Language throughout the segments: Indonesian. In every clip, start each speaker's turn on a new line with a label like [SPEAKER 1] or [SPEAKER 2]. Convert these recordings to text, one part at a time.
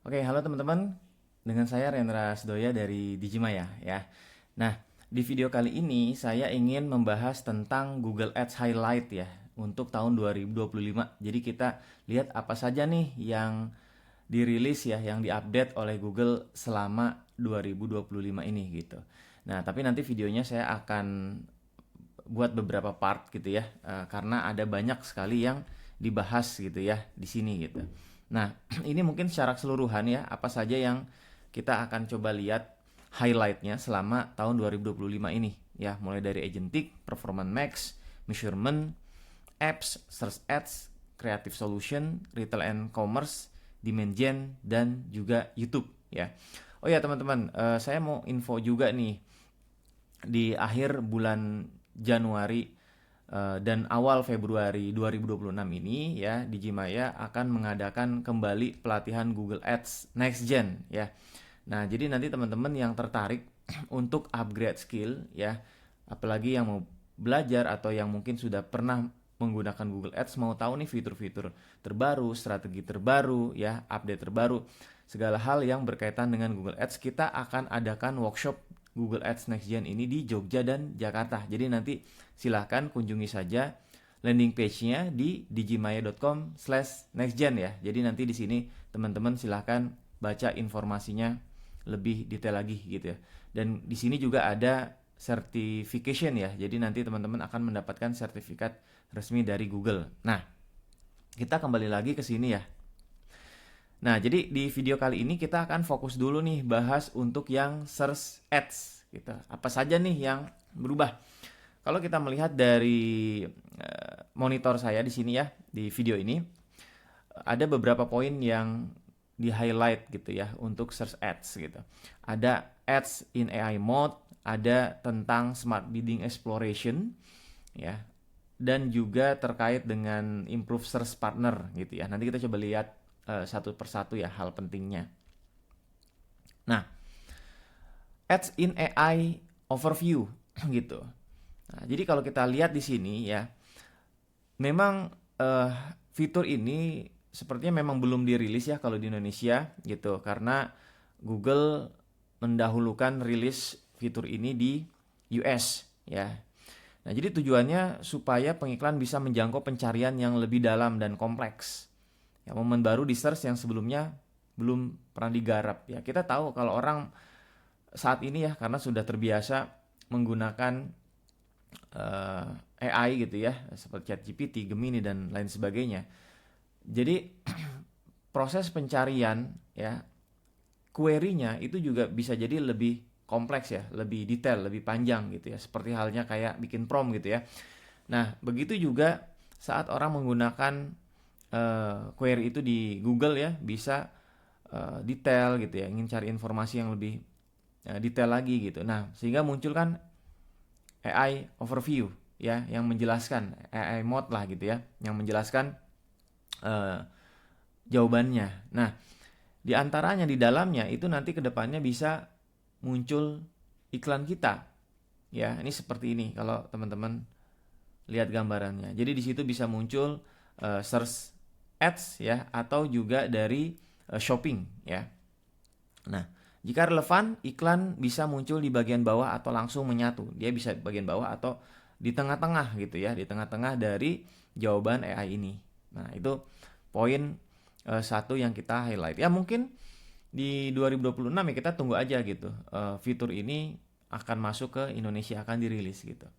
[SPEAKER 1] Oke, halo teman-teman. Dengan saya Rendra Sedoya dari Digimaya ya. Nah, di video kali ini saya ingin membahas tentang Google Ads Highlight ya untuk tahun 2025. Jadi kita lihat apa saja nih yang dirilis ya, yang diupdate oleh Google selama 2025 ini gitu. Nah, tapi nanti videonya saya akan buat beberapa part gitu ya, karena ada banyak sekali yang dibahas gitu ya di sini gitu. Nah, ini mungkin secara keseluruhan ya, apa saja yang kita akan coba lihat highlightnya selama tahun 2025 ini ya, mulai dari agentic, performance max, measurement, apps, search ads, creative solution, retail and commerce, demand gen, dan juga YouTube ya. Oh ya teman-teman, saya mau info juga nih di akhir bulan Januari dan awal Februari 2026 ini ya, Digimaya akan mengadakan kembali pelatihan Google Ads Next Gen ya. Nah, jadi nanti teman-teman yang tertarik untuk upgrade skill ya, apalagi yang mau belajar atau yang mungkin sudah pernah menggunakan Google Ads, mau tahu nih fitur-fitur terbaru, strategi terbaru ya, update terbaru, segala hal yang berkaitan dengan Google Ads, kita akan adakan workshop Google Ads Next Gen ini di Jogja dan Jakarta. Jadi nanti silahkan kunjungi saja landing page-nya di digimaya.com/nextgen ya. Jadi nanti di sini teman-teman silahkan baca informasinya lebih detail lagi gitu ya. Dan di sini juga ada certification ya. Jadi nanti teman-teman akan mendapatkan sertifikat resmi dari Google. Nah, kita kembali lagi ke sini ya. Nah, jadi di video kali ini kita akan fokus dulu nih bahas untuk yang search ads gitu. Apa saja nih yang berubah? Kalau kita melihat dari monitor saya di sini ya, di video ini ada beberapa poin yang di highlight gitu ya untuk search ads gitu. Ada ads in AI mode, ada tentang smart bidding exploration ya, dan juga terkait dengan improve search partner gitu ya. Nanti kita coba lihat satu persatu ya hal pentingnya. Nah, ads in AI overview gitu. Nah, jadi kalau kita lihat di sini ya, memang fitur ini sepertinya memang belum dirilis ya kalau di Indonesia gitu, karena Google mendahulukan rilis fitur ini di US ya. Nah, jadi tujuannya supaya pengiklan bisa menjangkau pencarian yang lebih dalam dan kompleks. Ya, momen baru di search yang sebelumnya belum pernah digarap ya. Kita tahu kalau orang saat ini ya, karena sudah terbiasa menggunakan AI gitu ya, seperti ChatGPT, Gemini dan lain sebagainya. Jadi proses pencarian ya, query-nya itu juga bisa jadi lebih kompleks ya, lebih detail, lebih panjang gitu ya. Seperti halnya kayak bikin prompt gitu ya. Nah, begitu juga saat orang menggunakan query itu di Google ya, bisa detail gitu ya, ingin cari informasi yang lebih detail lagi gitu. Nah, sehingga muncul kan AI overview ya, yang menjelaskan AI mode lah gitu ya, yang menjelaskan eh, jawabannya. Nah, di antaranya di dalamnya itu nanti kedepannya bisa muncul iklan kita. Ya, ini seperti ini kalau teman-teman lihat gambarannya. Jadi di situ bisa muncul search ads ya, atau juga dari shopping ya. Nah, jika relevan, iklan bisa muncul di bagian bawah atau langsung menyatu. Dia bisa di bagian bawah atau di tengah-tengah gitu ya, di tengah-tengah dari jawaban AI ini. Nah, itu poin satu yang kita highlight. Ya mungkin di 2026 ya, kita tunggu aja gitu. Fitur ini akan masuk ke Indonesia, akan dirilis gitu.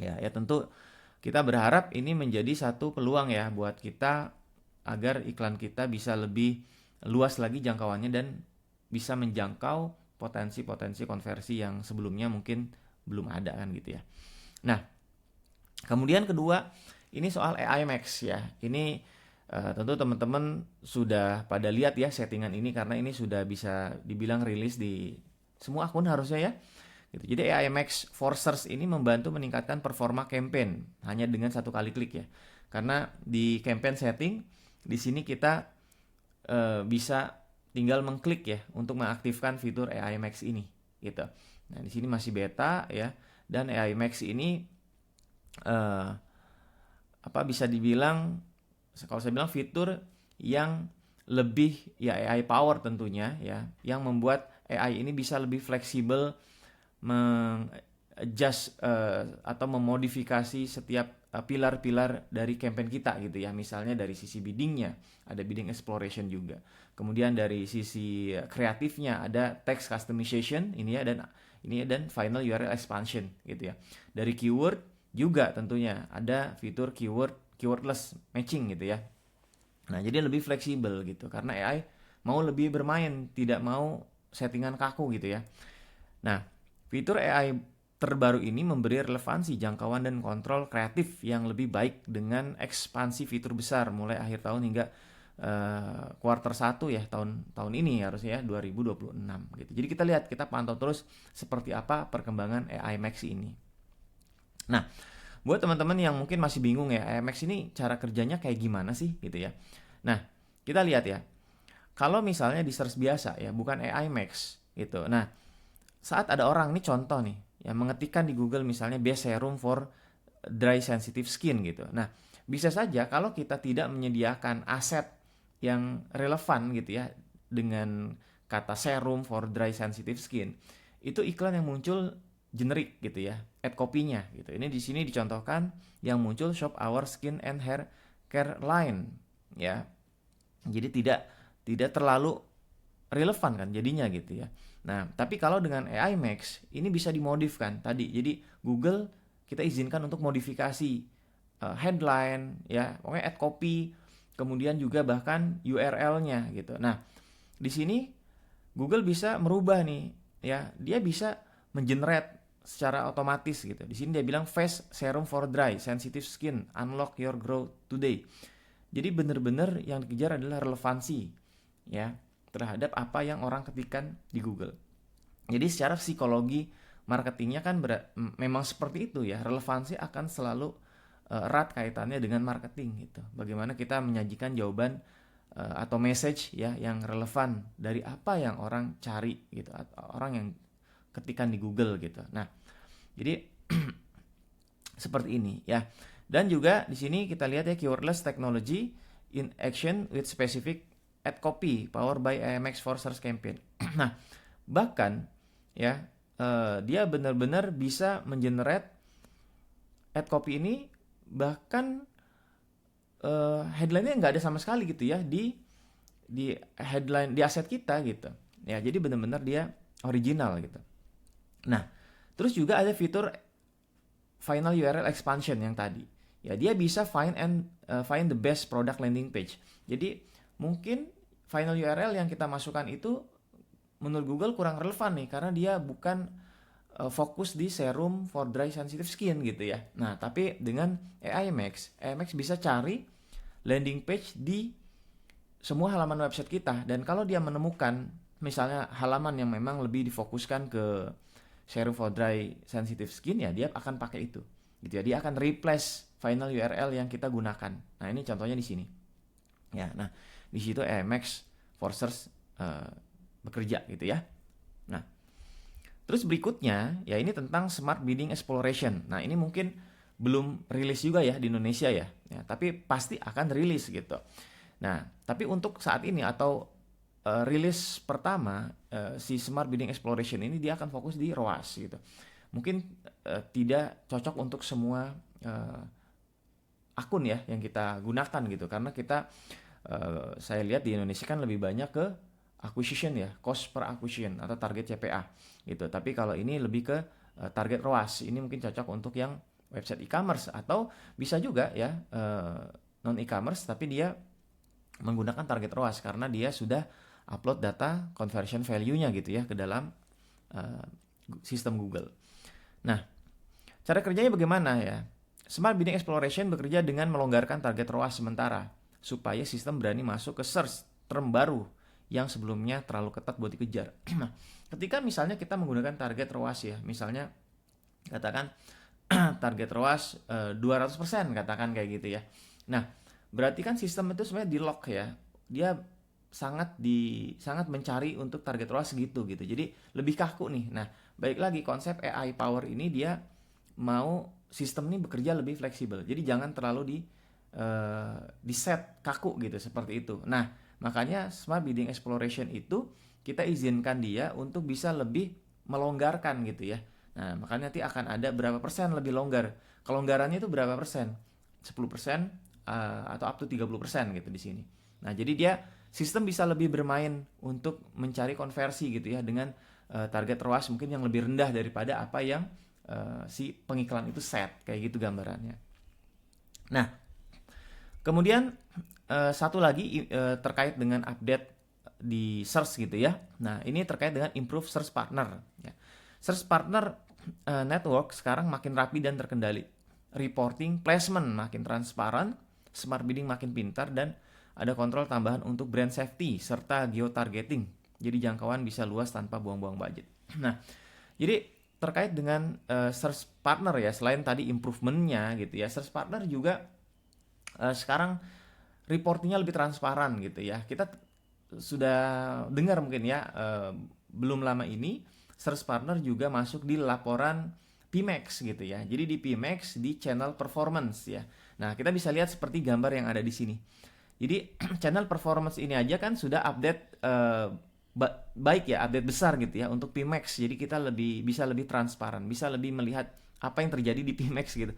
[SPEAKER 1] Ya tentu kita berharap ini menjadi satu peluang ya buat kita agar iklan kita bisa lebih luas lagi jangkauannya dan bisa menjangkau potensi-potensi konversi yang sebelumnya mungkin belum ada kan gitu ya. Nah, kemudian kedua, ini soal AI Max ya. Ini tentu teman-teman sudah pada lihat ya settingan ini, karena ini sudah bisa dibilang rilis di semua akun harusnya ya. Gitu. Jadi AI Max for Search ini membantu meningkatkan performa campaign hanya dengan satu kali klik ya. Karena di campaign setting di sini kita bisa tinggal mengklik ya untuk mengaktifkan fitur AI Max ini gitu. Nah, di sini masih beta ya, dan AI Max ini apa bisa dibilang, kalau saya bilang fitur yang lebih ya AI power tentunya ya, yang membuat AI ini bisa lebih fleksibel adjust atau memodifikasi setiap pilar-pilar dari campaign kita gitu ya. Misalnya dari sisi biddingnya, ada bidding exploration juga. Kemudian dari sisi kreatifnya ada text customization dan final URL expansion gitu ya. Dari keyword juga tentunya ada fitur keywordless matching gitu ya. Nah, jadi lebih fleksibel gitu karena AI mau lebih bermain, tidak mau settingan kaku gitu ya. Nah, fitur AI terbaru ini memberi relevansi, jangkauan, dan kontrol kreatif yang lebih baik dengan ekspansi fitur besar mulai akhir tahun hingga kuartal 1 ya tahun ini harusnya ya 2026 gitu. Jadi kita pantau terus seperti apa perkembangan AI Max ini. Nah, buat teman-teman yang mungkin masih bingung ya, AI Max ini cara kerjanya kayak gimana sih gitu ya. Nah, kita lihat ya. Kalau misalnya di search biasa ya, bukan AI Max gitu. Nah, saat ada orang nih contoh nih yang mengetikkan di Google misalnya best serum for dry sensitive skin gitu. Nah, bisa saja kalau kita tidak menyediakan aset yang relevan gitu ya dengan kata serum for dry sensitive skin, itu iklan yang muncul generik gitu ya, ad copy-nya gitu. Ini di sini dicontohkan yang muncul shop our skin and hair care line ya. Jadi tidak terlalu relevan kan jadinya gitu ya. Nah, tapi kalau dengan AI Max ini bisa dimodifkan tadi. Jadi Google kita izinkan untuk modifikasi headline ya, pokoknya add copy, kemudian juga bahkan URL-nya gitu. Nah, di sini Google bisa merubah nih ya, dia bisa mengenerate secara otomatis gitu. Di sini dia bilang face serum for dry sensitive skin, unlock your growth today. Jadi benar-benar yang dikejar adalah relevansi ya terhadap apa yang orang ketikkan di Google. Jadi secara psikologi marketingnya kan memang seperti itu ya, relevansi akan selalu erat kaitannya dengan marketing gitu. Bagaimana kita menyajikan jawaban atau message ya yang relevan dari apa yang orang cari gitu, atau orang yang ketikan di Google gitu. Nah, jadi seperti ini ya. Dan juga di sini kita lihat ya keywordless technology in action with specific ad copy powered by AMX for search campaign. Nah, bahkan ya dia benar-benar bisa mengenerate ad copy ini bahkan headline-nya nggak ada sama sekali gitu ya di headline di aset kita gitu. Ya, jadi benar-benar dia original gitu. Nah, terus juga ada fitur final URL expansion yang tadi. Ya, dia bisa find the best product landing page. Jadi mungkin final URL yang kita masukkan itu menurut Google kurang relevan nih karena dia bukan fokus di serum for dry sensitive skin gitu ya. Nah, tapi dengan AI Max bisa cari landing page di semua halaman website kita, dan kalau dia menemukan misalnya halaman yang memang lebih difokuskan ke serum for dry sensitive skin ya dia akan pakai itu. Gitu ya. Dia akan replace final URL yang kita gunakan. Nah, ini contohnya di sini. Ya, nah di situ Max for search bekerja gitu ya. Nah, terus berikutnya ya ini tentang smart bidding exploration. Nah, ini mungkin belum rilis juga ya di Indonesia ya, tapi pasti akan rilis gitu. Nah, tapi untuk saat ini atau rilis pertama si smart bidding exploration ini dia akan fokus di ROAS gitu. Mungkin tidak cocok untuk semua akun ya yang kita gunakan gitu karena kita saya lihat di Indonesia kan lebih banyak ke acquisition ya, cost per acquisition atau target CPA gitu. Tapi kalau ini lebih ke target ROAS. Ini mungkin cocok untuk yang website e-commerce atau bisa juga ya non e-commerce tapi dia menggunakan target ROAS karena dia sudah upload data conversion value-nya gitu ya ke dalam sistem Google. Nah, cara kerjanya bagaimana ya? Smart Bidding Exploration bekerja dengan melonggarkan target ROAS sementara supaya sistem berani masuk ke search term baru yang sebelumnya terlalu ketat buat dikejar. Nah, ketika misalnya kita menggunakan target ROAS ya, misalnya katakan target ROAS 200% katakan kayak gitu ya. Nah, berarti kan sistem itu sebenarnya di lock ya. Dia sangat mencari untuk target ROAS segitu gitu. Jadi lebih kaku nih. Nah, baik lagi konsep AI power ini dia mau sistem ini bekerja lebih fleksibel. Jadi jangan terlalu di set kaku gitu seperti itu. Nah, Makanya Smart Bidding Exploration itu kita izinkan dia untuk bisa lebih melonggarkan gitu ya. Nah, makanya nanti akan ada berapa persen lebih longgar. Kelonggarannya itu berapa persen? 10% atau up to 30% gitu di sini. Nah, jadi dia sistem bisa lebih bermain untuk mencari konversi gitu ya dengan target ROAS mungkin yang lebih rendah daripada apa yang si pengiklan itu set, kayak gitu gambarannya. Nah, kemudian satu lagi terkait dengan update di search gitu ya. Nah, ini terkait dengan improve search partner ya. Search partner network sekarang makin rapi dan terkendali. Reporting placement makin transparan, smart bidding makin pintar, dan ada kontrol tambahan untuk brand safety serta geo-targeting. Jadi jangkauan bisa luas tanpa buang-buang budget. Nah, jadi terkait dengan search partner ya, selain tadi improvementnya gitu ya, search partner juga sekarang reportingnya lebih transparan gitu ya. Kita sudah dengar mungkin ya, belum lama ini search partner juga masuk di laporan PMax gitu ya. Jadi di PMax di channel performance ya. Nah, kita bisa lihat seperti gambar yang ada di sini. Jadi channel performance ini aja kan sudah update baik ya, update besar gitu ya untuk PMax. Jadi kita bisa lebih transparan, bisa lebih melihat apa yang terjadi di PMax gitu.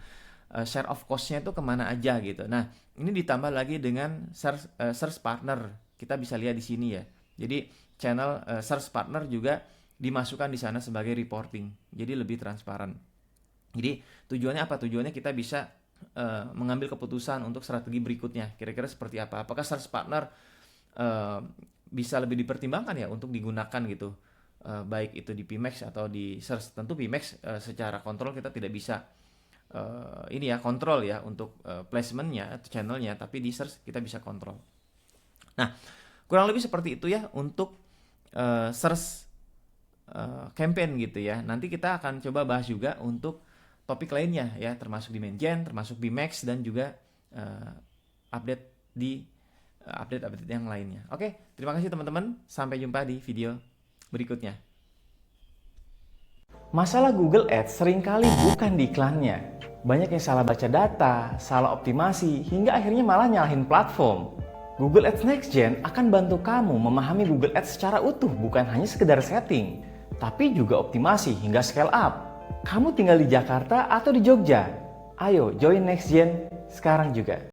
[SPEAKER 1] Share of cost-nya itu kemana aja gitu. Nah, ini ditambah lagi dengan search partner. Kita bisa lihat di sini ya. Jadi channel search partner juga dimasukkan di sana sebagai reporting. Jadi lebih transparan. Jadi tujuannya apa? Tujuannya kita bisa mengambil keputusan untuk strategi berikutnya. Kira-kira seperti apa? Apakah search partner bisa lebih dipertimbangkan ya untuk digunakan gitu. Baik itu di PMax atau di search. Tentu PMax secara kontrol kita tidak bisa ini ya kontrol ya untuk placementnya atau channelnya, tapi di search kita bisa kontrol. Nah, kurang lebih seperti itu ya untuk search campaign gitu ya. Nanti kita akan coba bahas juga untuk topik lainnya ya, termasuk di main gen, termasuk PMax, dan juga update di update yang lainnya. Oke, terima kasih teman-teman. Sampai jumpa di video berikutnya.
[SPEAKER 2] Masalah Google Ads seringkali bukan di iklannya. Banyak yang salah baca data, salah optimasi, hingga akhirnya malah nyalahin platform. Google Ads Next Gen akan bantu kamu memahami Google Ads secara utuh, bukan hanya sekedar setting, tapi juga optimasi hingga scale up. Kamu tinggal di Jakarta atau di Jogja? Ayo join Next Gen sekarang juga.